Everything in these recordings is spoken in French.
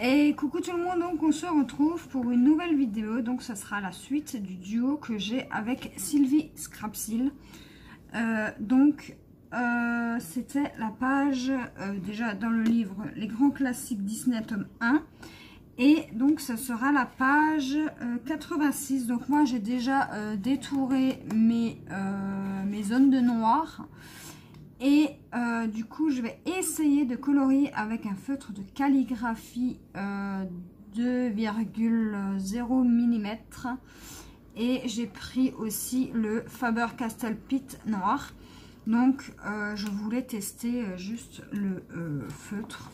Et coucou tout le monde, donc on se retrouve pour une nouvelle vidéo. Donc ça sera la suite du duo que j'ai avec Sylvie Scrapsil. C'était la page déjà dans le livre Les grands classiques Disney tome 1. Et donc ça sera la page 86. Donc moi j'ai déjà détouré mes zones de noir. Et du coup, je vais essayer de colorier avec un feutre de calligraphie 2,0 mm. Et j'ai pris aussi le Faber-Castell Pitt noir. Donc, je voulais tester juste le feutre.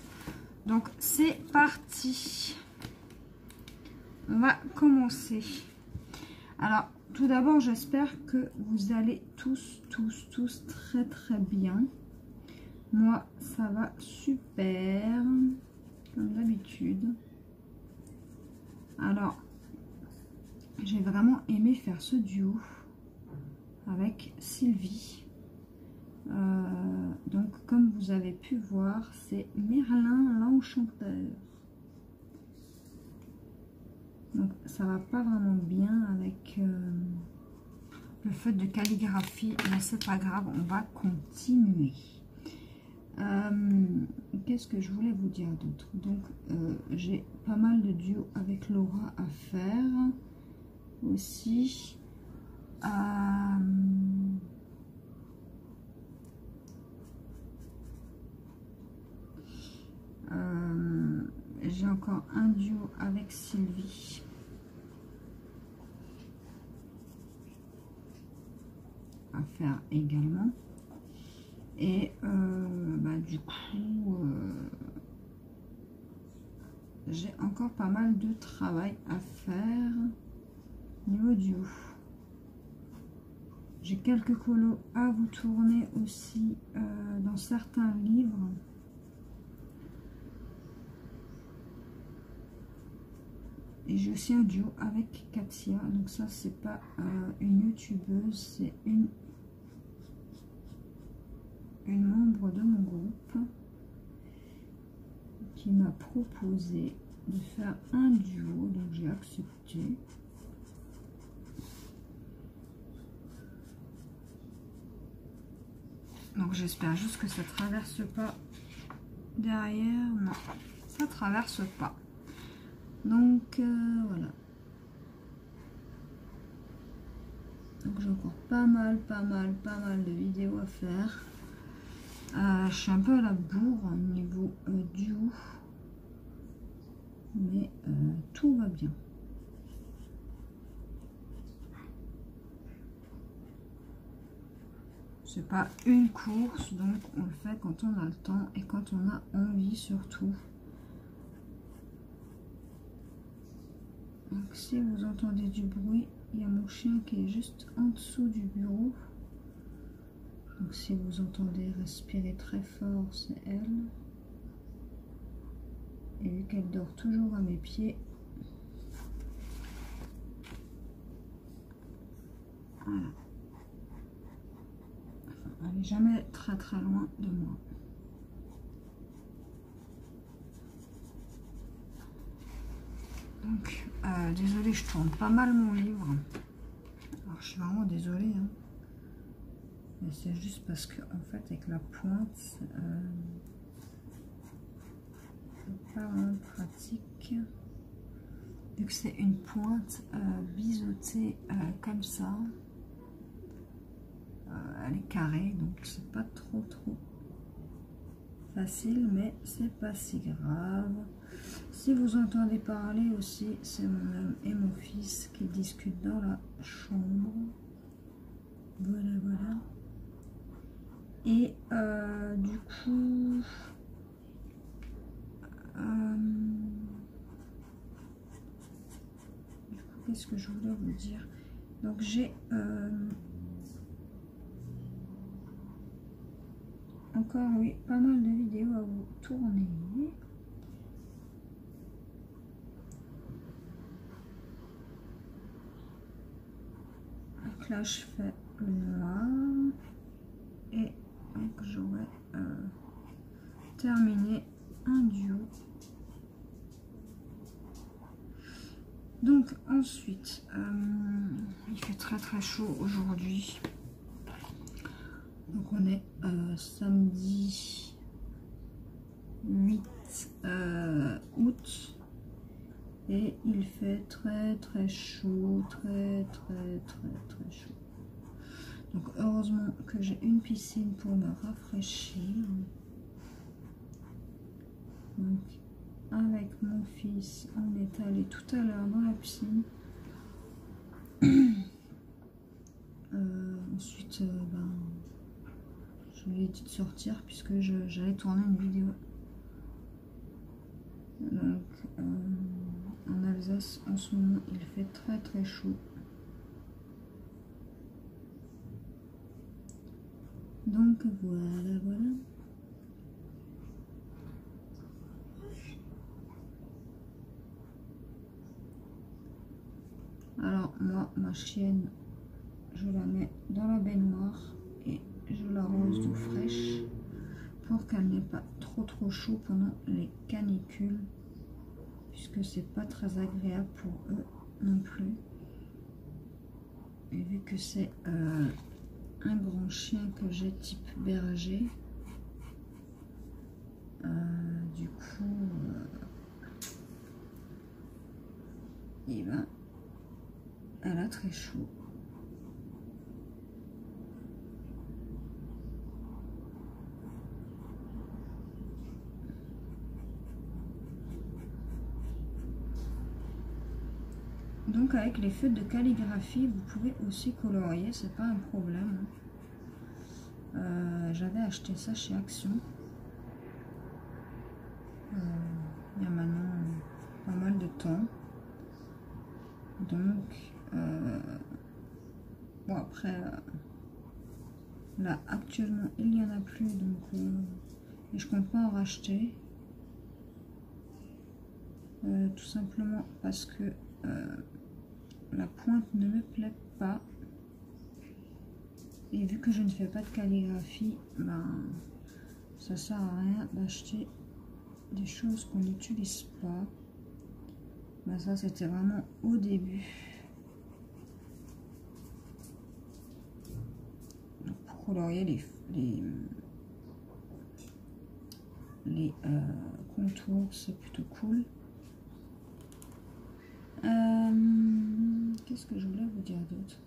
Donc, c'est parti. On va commencer. Alors, tout d'abord, j'espère que vous allez tous très bien. Moi, ça va super, comme d'habitude. Alors, j'ai vraiment aimé faire ce duo avec Sylvie. Donc, comme vous avez pu voir, c'est Merlin l'Enchanteur. Donc ça va pas vraiment bien avec le feutre de calligraphie, mais c'est pas grave, on va continuer. Qu'est-ce que je voulais vous dire d'autre? Donc j'ai pas mal de duos avec Laura à faire aussi. J'ai encore un duo avec Sylvie à faire également. Et du coup, j'ai encore pas mal de travail à faire niveau duo. J'ai quelques colos à vous tourner aussi dans certains livres. Et j'ai aussi un duo avec Katia. Donc ça, c'est pas une youtubeuse, c'est une membre de mon groupe qui m'a proposé de faire un duo. Donc j'ai accepté. Donc j'espère juste que ça traverse pas derrière. Non, ça traverse pas. Donc voilà. Donc j'ai encore pas mal de vidéos à faire. Je suis un peu à la bourre au niveau duo. Mais tout va bien. C'est pas une course, donc on le fait quand on a le temps et quand on a envie surtout. Donc si vous entendez du bruit, il y a mon chien qui est juste en dessous du bureau. Donc si vous entendez respirer très fort, c'est elle. Et vu qu'elle dort toujours à mes pieds, voilà. Enfin, elle n'est jamais très loin de moi. Donc, désolée, je tourne pas mal mon livre. Alors, je suis vraiment désolée. Hein. Mais c'est juste parce que, en fait, avec la pointe, c'est pas vraiment pratique. Vu que c'est une pointe biseautée comme ça. Elle est carrée, donc c'est pas trop facile, mais c'est pas si grave. Si vous entendez parler aussi, c'est mon homme et mon fils qui discutent dans la chambre. Voilà. Et du coup, qu'est-ce que je voulais vous dire? Donc j'ai encore, oui, pas mal de vidéos à vous tourner. Donc là, je fais le noir. Et donc, j'aurai terminé un duo Donc ensuite, il fait très chaud aujourd'hui. Donc on est samedi 8 août et il fait très chaud, très chaud. Donc heureusement que j'ai une piscine pour me rafraîchir. Donc avec mon fils, on est allé tout à l'heure dans la piscine. Ensuite, je lui ai dit de sortir puisque j'allais tourner une vidéo. Donc, en Alsace, en ce moment, il fait très chaud. Donc voilà. Alors moi, ma chienne, je la mets dans la baignoire et je l'arrose d'eau fraîche pour qu'elle n'ait pas trop chaud pendant les canicules, puisque c'est pas très agréable pour eux non plus. Et vu que c'est un grand chien que j'ai type berger, du coup elle a très chaud. Donc avec les feutres de calligraphie, vous pouvez aussi colorier, c'est pas un problème. J'avais acheté ça chez Action. Il y a maintenant pas mal de temps. Donc, bon après, là actuellement il n'y en a plus, donc et je compte pas en racheter. Tout simplement parce que la pointe ne me plaît pas. Et vu que je ne fais pas de calligraphie, ça sert à rien d'acheter des choses qu'on n'utilise pas. Ça c'était vraiment au début. Donc, pour colorier les contours, c'est plutôt cool. Qu'est-ce que je voulais vous dire d'autre?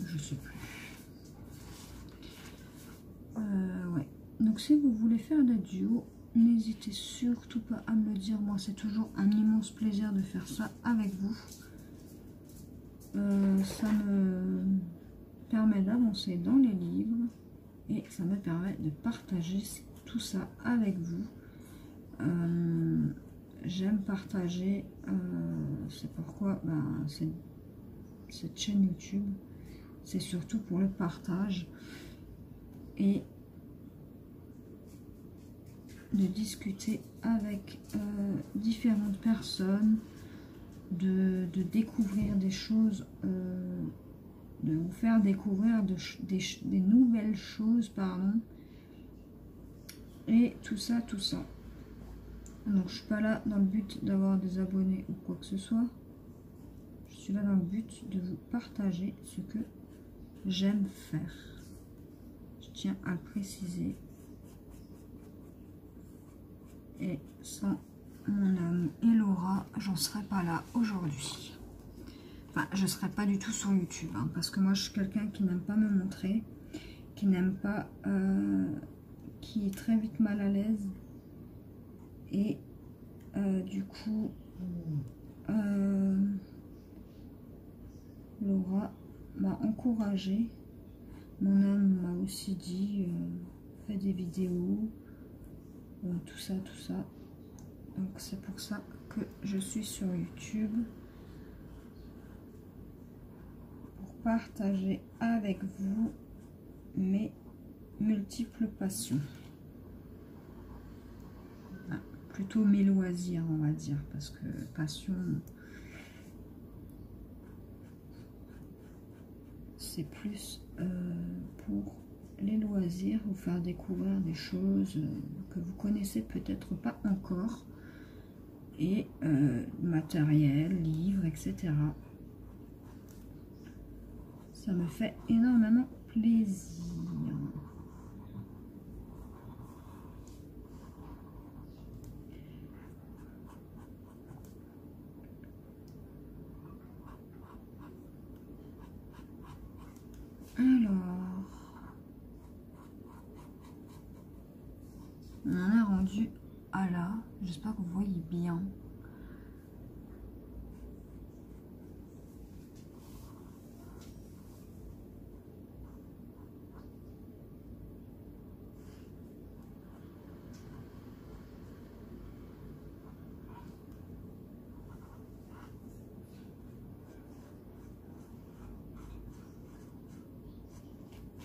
Je sais plus. Ouais. Donc si vous voulez faire des duos, n'hésitez surtout pas à me le dire. Moi, c'est toujours un immense plaisir de faire ça avec vous. Ça me permet d'avancer dans les livres et ça me permet de partager tout ça avec vous. J'aime partager, c'est pourquoi cette chaîne YouTube, c'est surtout pour le partage et de discuter avec différentes personnes, de découvrir des choses, de vous faire découvrir des nouvelles choses, pardon, et tout ça. Donc je suis pas là dans le but d'avoir des abonnés ou quoi que ce soit. Je suis là dans le but de vous partager ce que j'aime faire. Je tiens à le préciser. Et sans mon ami et Laura, j'en serais pas là aujourd'hui. Enfin, je serais pas du tout sur YouTube, hein, parce que moi je suis quelqu'un qui n'aime pas me montrer, qui n'aime pas, qui est très vite mal à l'aise. Et du coup, Laura m'a encouragée. Mon âme m'a aussi dit, fais des vidéos, tout ça. Donc c'est pour ça que je suis sur YouTube. Pour partager avec vous mes multiples passions. Plutôt mes loisirs, on va dire, parce que passion, c'est plus pour les loisirs, vous faire découvrir des choses que vous connaissez peut-être pas encore. Et matériel, livres, etc. Ça me fait énormément plaisir. Alors, on en est rendu à là. J'espère que vous voyez bien.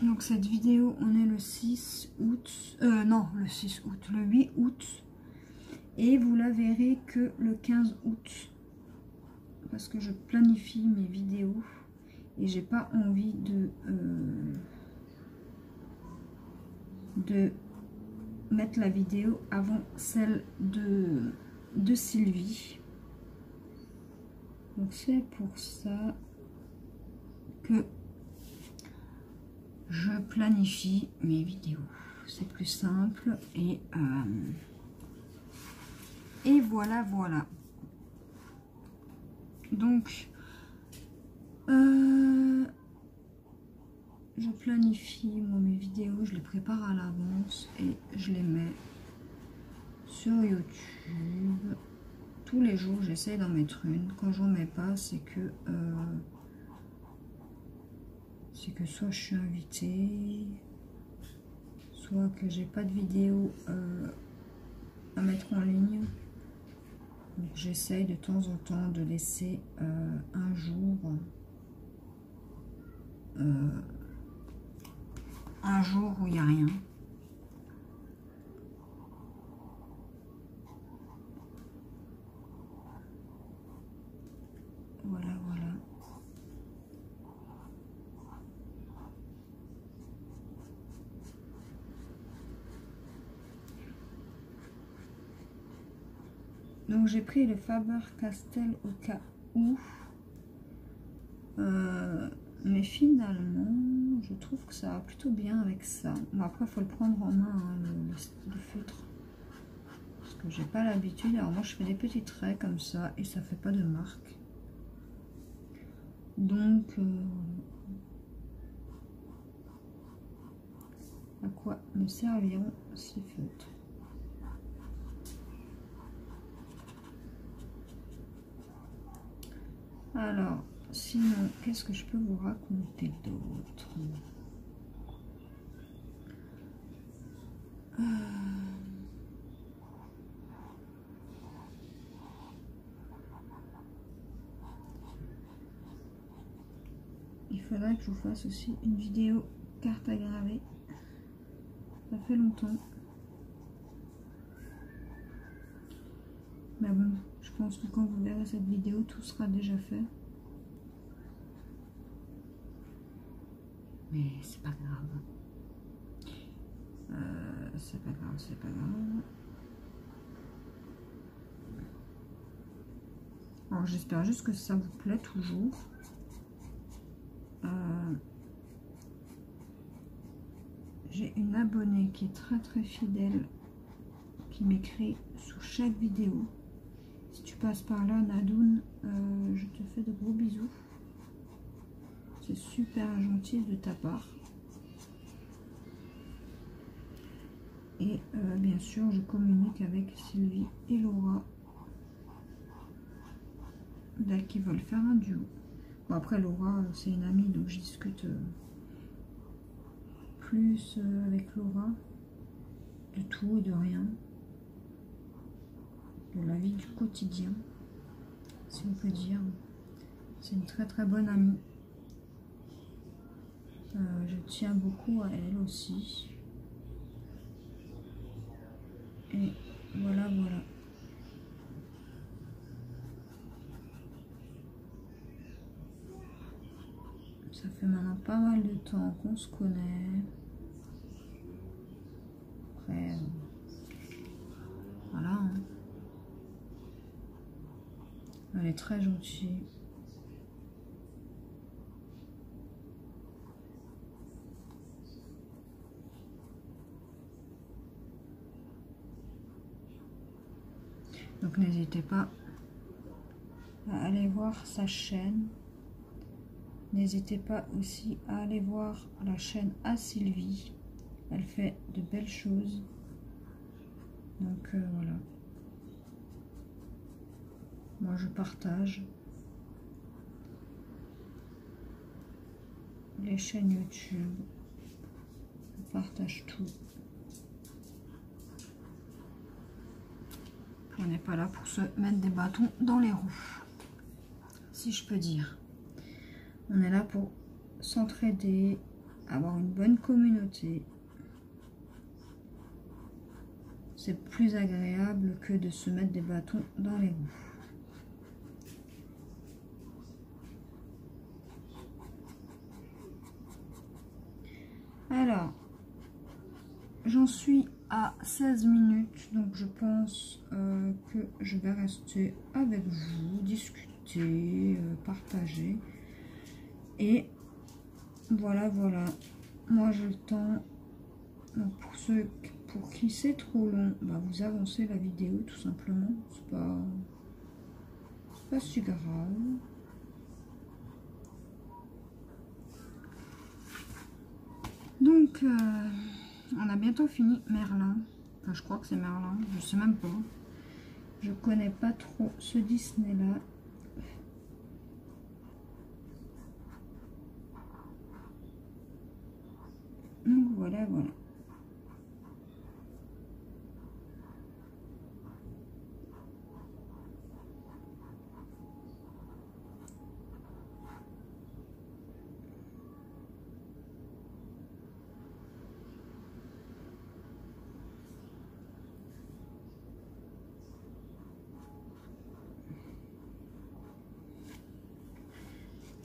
Donc cette vidéo, on est le 6 août, non le 6 août, le 8 août. Et vous la verrez que le 15 août. Parce que je planifie mes vidéos. Et j'ai pas envie de mettre la vidéo avant celle de Sylvie. Donc c'est pour ça que je planifie mes vidéos. C'est plus simple et voilà, voilà. Donc, je planifie moi, mes vidéos, je les prépare à l'avance et je les mets sur YouTube. Tous les jours, j'essaie d'en mettre une. Quand j'en mets pas, c'est que soit je suis invitée, soit que j'ai pas de vidéo à mettre en ligne. Donc j'essaye de temps en temps de laisser un jour où il n'y a rien. Voilà, voilà. Donc j'ai pris le Faber-Castell au cas où. Mais finalement, je trouve que ça va plutôt bien avec ça. Bon, après, il faut le prendre en main, hein, le feutre. Parce que j'ai pas l'habitude. Alors moi, je fais des petits traits comme ça et ça fait pas de marque. Donc, à quoi me serviront ces feutres? Alors, sinon, qu'est-ce que je peux vous raconter d'autre? Il faudrait que je vous fasse aussi une vidéo carte à graver. Ça fait longtemps. Mais bon, je pense que quand vous verrez cette vidéo, tout sera déjà fait. Mais c'est pas grave. C'est pas grave, c'est pas grave. Alors j'espère juste que ça vous plaît toujours. J'ai une abonnée qui est très fidèle, qui m'écrit sous chaque vidéo. Si tu passes par là, Nadoun, je te fais de gros bisous. C'est super gentil de ta part. Et bien sûr, je communique avec Sylvie et Laura, là, qui veulent faire un duo. Bon, après, Laura, c'est une amie, donc je discute plus avec Laura de tout et de rien, de la vie du quotidien, si on peut dire. C'est une très bonne amie. Je tiens beaucoup à elle aussi. Et voilà, voilà. Ça fait maintenant pas mal de temps qu'on se connaît. Après, Elle est très gentille. Donc n'hésitez pas à aller voir sa chaîne. N'hésitez pas aussi à aller voir la chaîne à Sylvie. Elle fait de belles choses. Donc voilà. Moi je partage les chaînes YouTube. Je partage tout. On n'est pas là pour se mettre des bâtons dans les roues, si je peux dire. On est là pour s'entraider, avoir une bonne communauté. C'est plus agréable que de se mettre des bâtons dans les roues. Alors, j'en suis à 16 minutes, donc je pense que je vais rester avec vous, discuter, partager. Et voilà, moi j'ai le temps. Donc pour ceux pour qui c'est trop long, bah vous avancez la vidéo tout simplement, c'est pas si grave. Donc on a bientôt fini Merlin. Enfin, je crois que c'est Merlin, je sais même pas. Je connais pas trop ce Disney là. Donc voilà.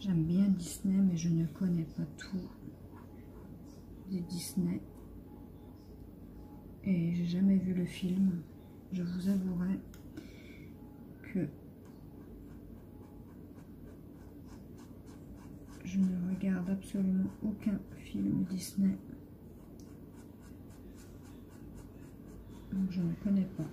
J'aime bien Disney, mais je ne connais pas tout des Disney. Et j'ai jamais vu le film. Je vous avouerai que je ne regarde absolument aucun film Disney. Donc je ne connais pas.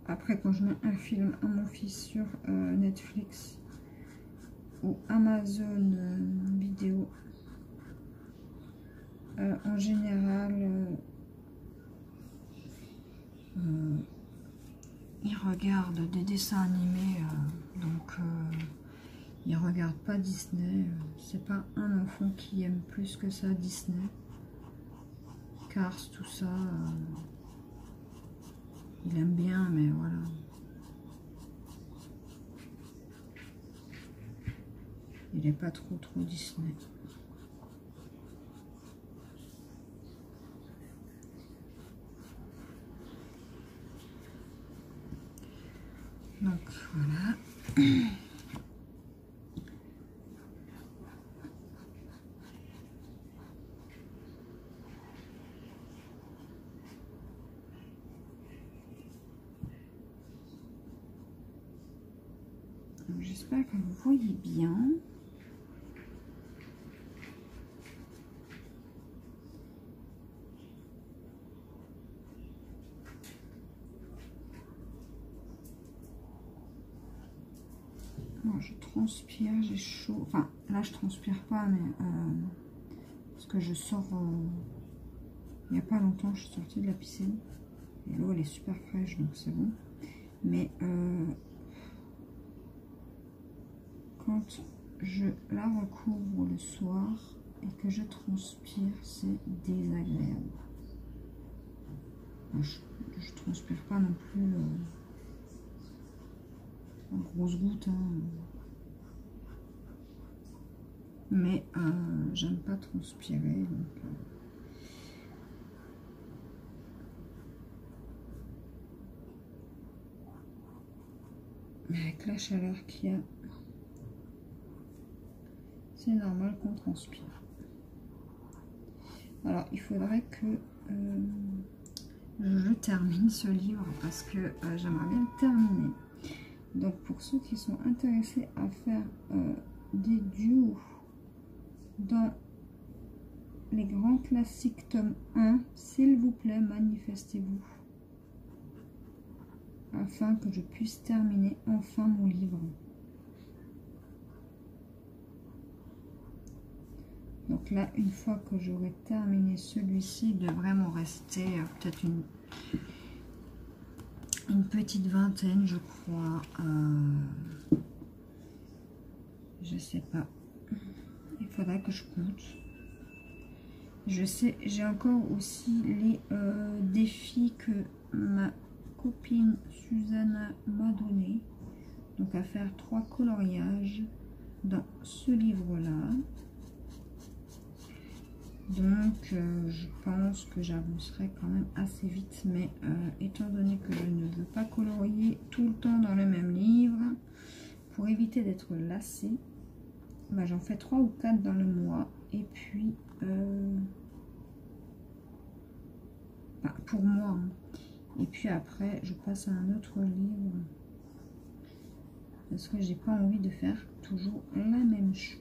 Après, quand je mets un film à mon fils sur Netflix ou Amazon Vidéo, en général, il regarde des dessins animés, donc il regarde pas Disney. C'est pas un enfant qui aime plus que ça Disney. Cars, tout ça. Il aime bien, mais voilà. Il n'est pas trop Disney. Donc voilà. J'espère que vous voyez bien. Bon, je transpire, j'ai chaud. Enfin, là, je transpire pas, mais parce que je sors. Il n'y a pas longtemps, je suis sortie de la piscine. Et l'eau, elle est super fraîche, donc c'est bon. Mais quand je la recouvre le soir et que je transpire, c'est désagréable. Je transpire pas non plus en grosses gouttes, hein. Mais j'aime pas transpirer, donc mais avec la chaleur qu'il y a, c'est normal qu'on transpire. Alors il faudrait que je termine ce livre parce que j'aimerais bien le terminer. Donc pour ceux qui sont intéressés à faire des duos dans les grands classiques tome 1, s'il vous plaît, manifestez-vous afin que je puisse terminer enfin mon livre. Donc là, une fois que j'aurai terminé celui-ci, il devrait m'en rester peut-être une petite vingtaine, je crois. Je sais pas. Il faudra que je compte. Je sais, j'ai encore aussi les défis que ma copine Susanna m'a donné. Donc à faire 3 coloriages dans ce livre-là. Donc je pense que j'avancerai quand même assez vite, mais étant donné que je ne veux pas colorier tout le temps dans le même livre, pour éviter d'être lassée, bah, j'en fais 3 ou 4 dans le mois, et puis bah, pour moi, hein. Et puis après je passe à un autre livre, parce que j'ai pas envie de faire toujours la même chose.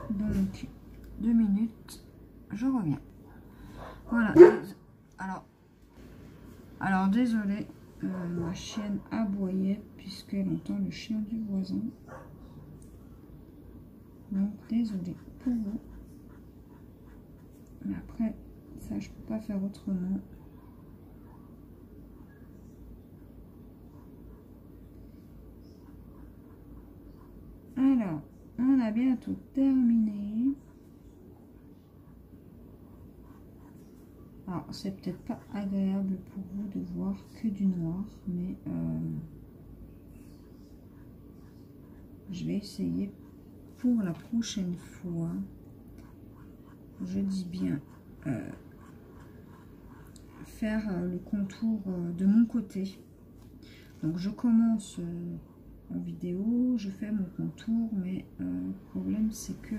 Donc 2 minutes, je reviens. Voilà. Alors désolé, ma chienne aboyait puisqu'elle entend le chien du voisin. Donc désolé pour vous. Mais après, ça je peux pas faire autrement. Alors, on a bientôt terminé. Alors, c'est peut-être pas agréable pour vous de voir que du noir, mais je vais essayer pour la prochaine fois. Je dis bien faire le contour de mon côté. Donc, je commence en vidéo, je fais mon contour, mais le problème c'est que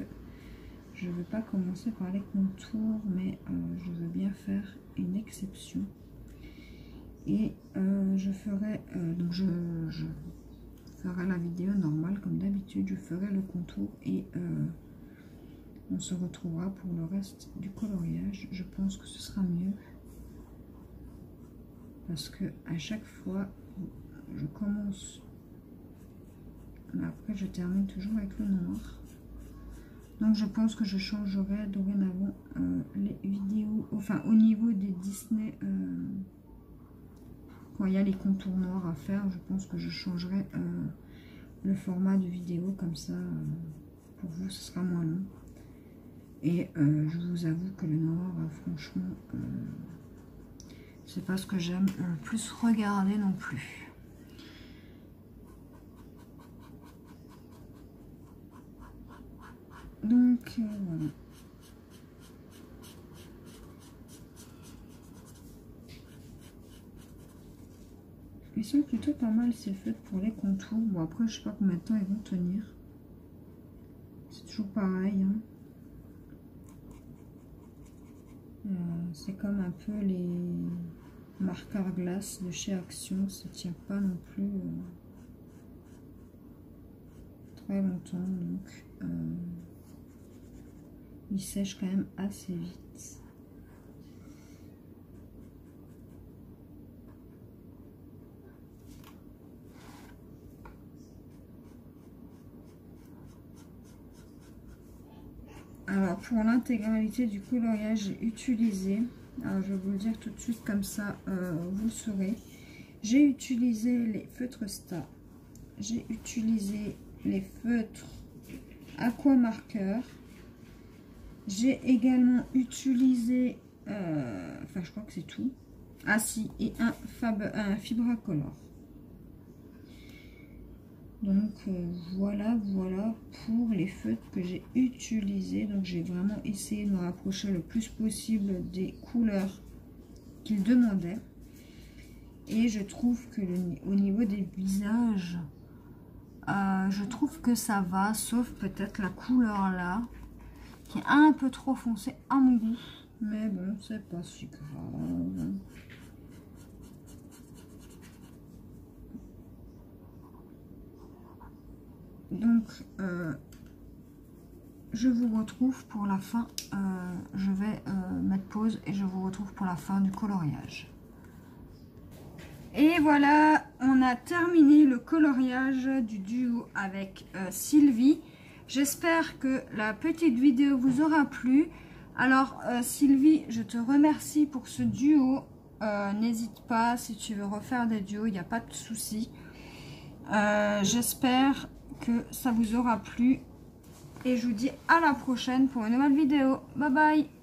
je ne veux pas commencer par les contours, mais je veux bien faire une exception. Et je ferai donc je ferai la vidéo normale comme d'habitude, je ferai le contour et on se retrouvera pour le reste du coloriage. Je pense que ce sera mieux parce que à chaque fois je commence, mais après je termine toujours avec le noir. Donc je pense que je changerai dorénavant les vidéos, enfin au niveau des Disney, quand il y a les contours noirs à faire, je pense que je changerai le format de vidéo, comme ça pour vous ce sera moins long. Et je vous avoue que le noir, franchement, c'est pas ce que j'aime le plus regarder non plus. Donc voilà. Ils sont plutôt pas mal ces feutres pour les contours. Bon après je sais pas combien de temps ils vont tenir. C'est toujours pareil. Hein. C'est comme un peu les marqueurs glace de chez Action. Ça tient pas non plus très longtemps. Donc il sèche quand même assez vite. Alors pour l'intégralité du coloriage, j'ai utilisé, alors je vais vous le dire tout de suite comme ça vous le saurez, j'ai utilisé les feutres Star, j'ai utilisé les feutres Aqua Marker, j'ai également utilisé, enfin je crois que c'est tout, ah si, et un Fibracolor. Donc voilà pour les feutres que j'ai utilisés. Donc j'ai vraiment essayé de me rapprocher le plus possible des couleurs qu'il demandait. Et je trouve que au niveau des visages, je trouve que ça va, sauf peut-être la couleur là, qui est un peu trop foncée à mon goût. Mais bon, c'est pas si grave. Donc, je vous retrouve pour la fin. Je vais mettre pause et je vous retrouve pour la fin du coloriage. Et voilà, on a terminé le coloriage du duo avec Sylvie. J'espère que la petite vidéo vous aura plu. Alors Sylvie, je te remercie pour ce duo. N'hésite pas, si tu veux refaire des duos, il n'y a pas de souci. J'espère que ça vous aura plu. Et je vous dis à la prochaine pour une nouvelle vidéo. Bye bye!